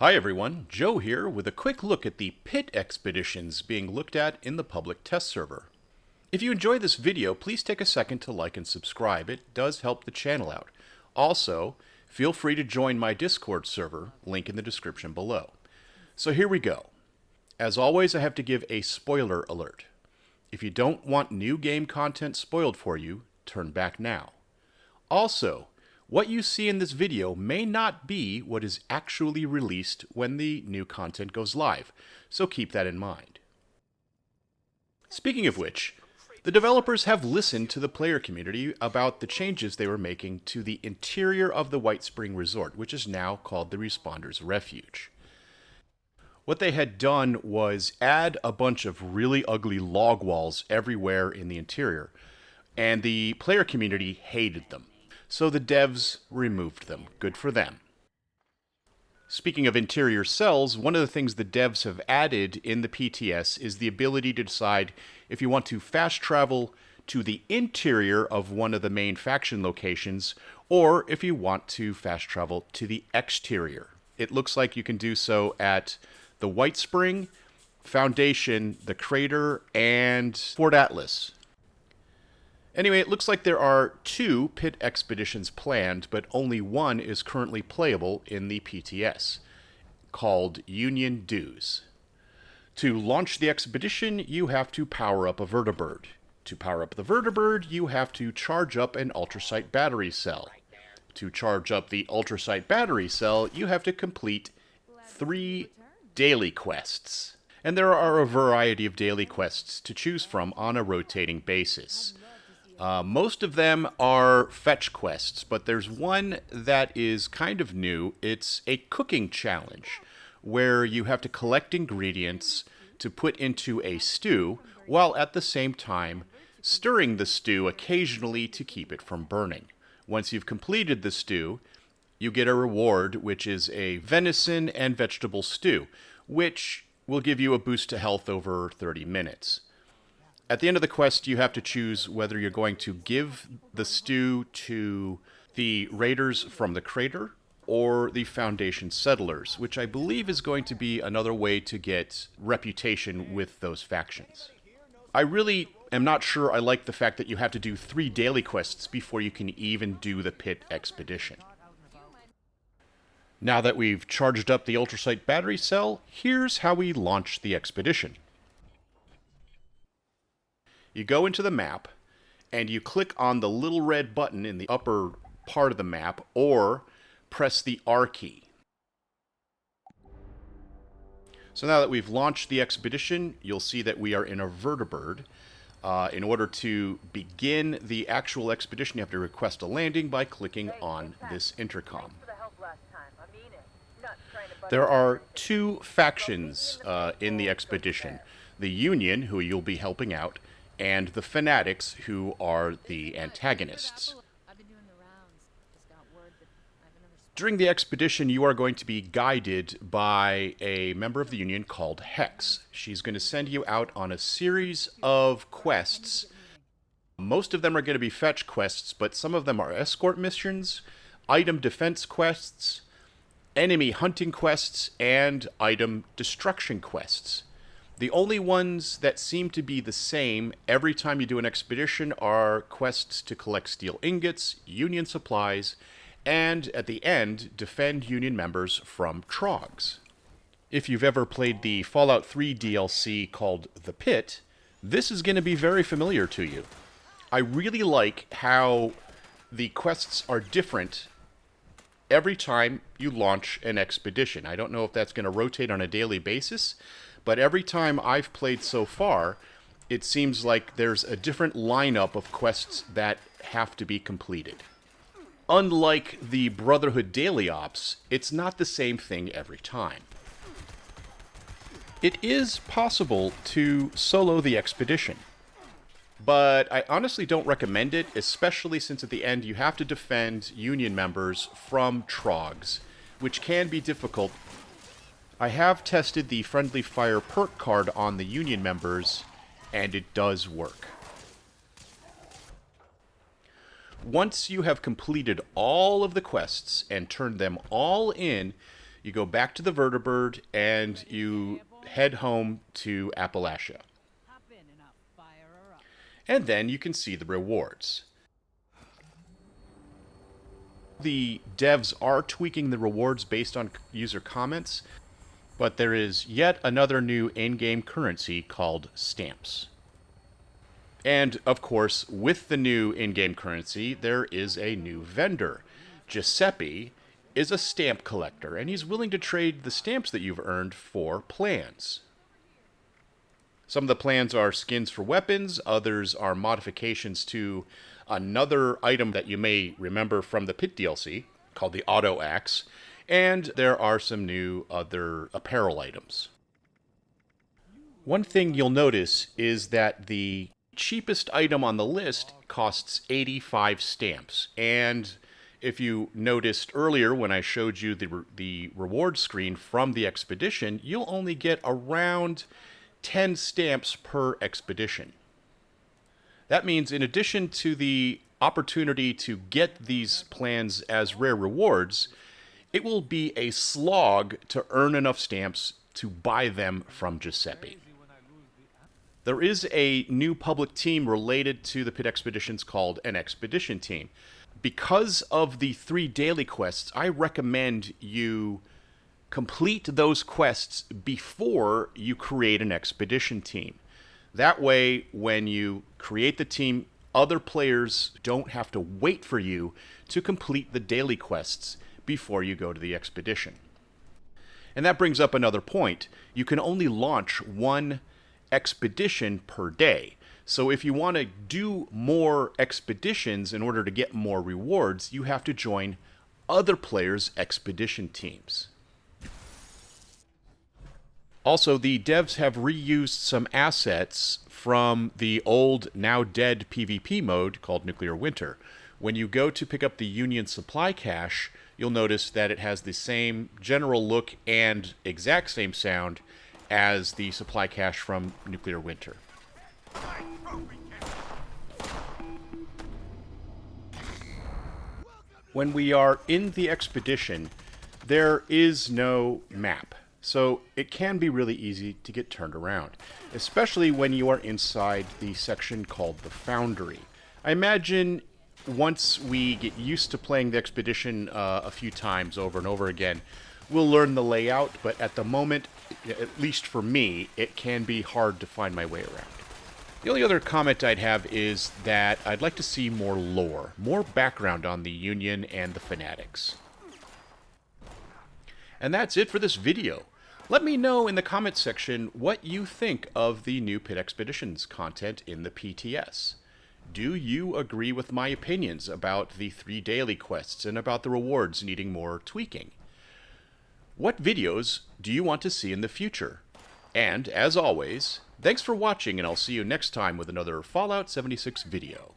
Hi everyone, Joe here with a quick look at the Pitt Expeditions being looked at in the public test server. If you enjoy this video, please take a second to like and subscribe. It does help the channel out. Also, feel free to join my Discord server, link in the description below. So here we go. As always, I have to give a spoiler alert. If you don't want new game content spoiled for you, turn back now. Also, what you see in this video may not be what is actually released when the new content goes live, so keep that in mind. Speaking of which, the developers have listened to the player community about the changes they were making to the interior of the White Spring Resort, which is now called the Responders Refuge. What they had done was add a bunch of really ugly log walls everywhere in the interior, and the player community hated them. So the devs removed them. Good for them. Speaking of interior cells, one of the things the devs have added in the PTS is the ability to decide if you want to fast travel to the interior of one of the main faction locations, or if you want to fast travel to the exterior. It looks like you can do so at the White Spring, Foundation, the Crater, and Fort Atlas. Anyway, it looks like there are 2 Pitt Expeditions planned, but only one is currently playable in the PTS, called Union Dues. To launch the expedition, you have to power up a vertibird. To power up the vertibird, you have to charge up an ultrasight battery cell. To charge up the ultrasight battery cell, you have to complete 3 daily quests. And there are a variety of daily quests to choose from on a rotating basis. Most of them are fetch quests, but there's one that is kind of new. It's a cooking challenge, where you have to collect ingredients to put into a stew, while at the same time stirring the stew occasionally to keep it from burning. Once you've completed the stew, you get a reward, which is a venison and vegetable stew, which will give you a boost to health over 30 minutes. At the end of the quest, you have to choose whether you're going to give the stew to the raiders from the crater or the Foundation settlers, which I believe is going to be another way to get reputation with those factions. I really am not sure I like the fact that you have to do 3 daily quests before you can even do the Pitt Expedition. Now that we've charged up the ultrasight battery cell, here's how we launch the expedition. You go into the map, and you click on the little red button in the upper part of the map, or press the R key. So now that we've launched the expedition, you'll see that we are in a vertibird. In order to begin the actual expedition, you have to request a landing by clicking on this intercom. There are 2 factions in the expedition. The Union, who you'll be helping out, and the Fanatics, who are the antagonists. During the expedition, you are going to be guided by a member of the Union called Hex. She's going to send you out on a series of quests. Most of them are going to be fetch quests, but some of them are escort missions, item defense quests, enemy hunting quests, and item destruction quests. The only ones that seem to be the same every time you do an expedition are quests to collect steel ingots, Union supplies, and at the end, defend Union members from trogs. If you've ever played the Fallout 3 DLC called The Pit, this is going to be very familiar to you. I really like how the quests are different every time you launch an expedition. I don't know if that's going to rotate on a daily basis, but every time I've played so far, it seems like there's a different lineup of quests that have to be completed. Unlike the Brotherhood Daily Ops, it's not the same thing every time. It is possible to solo the expedition, but I honestly don't recommend it, especially since at the end you have to defend Union members from trogs, which can be difficult. I have tested the Friendly Fire perk card on the Union members, and it does work. Once you have completed all of the quests and turned them all in, you go back to the Vertibird, and you head home to Appalachia. And then you can see the rewards. The devs are tweaking the rewards based on user comments, but there is yet another new in-game currency called stamps. And, of course, with the new in-game currency, there is a new vendor. Giuseppe is a stamp collector, and he's willing to trade the stamps that you've earned for plans. Some of the plans are skins for weapons, others are modifications to another item that you may remember from the Pitt DLC, called the Auto Axe, and there are some new other apparel items. One thing you'll notice is that the cheapest item on the list costs 85 stamps, and if you noticed earlier when I showed you the reward screen from the expedition, you'll only get around 10 stamps per expedition. That means in addition to the opportunity to get these plans as rare rewards, it will be a slog to earn enough stamps to buy them from Giuseppe. There is a new public team related to the Pitt Expeditions called an Expedition Team. Because of the 3 daily quests, I recommend you complete those quests before you create an Expedition Team. That way, when you create the team, other players don't have to wait for you to complete the daily quests before you go to the expedition. And that brings up another point. You can only launch 1 expedition per day. So if you want to do more expeditions in order to get more rewards, you have to join other players' expedition teams. Also, the devs have reused some assets from the old, now dead PvP mode called Nuclear Winter. When you go to pick up the Union supply cache, you'll notice that it has the same general look and exact same sound as the supply cache from Nuclear Winter. When we are in the expedition, there is no map, so it can be really easy to get turned around, especially when you are inside the section called the Foundry. I imagine once we get used to playing the expedition a few times over and over again, we'll learn the layout, but at the moment, at least for me, it can be hard to find my way around. The only other comment I'd have is that I'd like to see more lore, more background on the Union and the Fanatics. And that's it for this video. Let me know in the comments section what you think of the new Pitt Expeditions content in the PTS. Do you agree with my opinions about the 3 daily quests and about the rewards needing more tweaking? What videos do you want to see in the future? And, as always, thanks for watching, and I'll see you next time with another Fallout 76 video.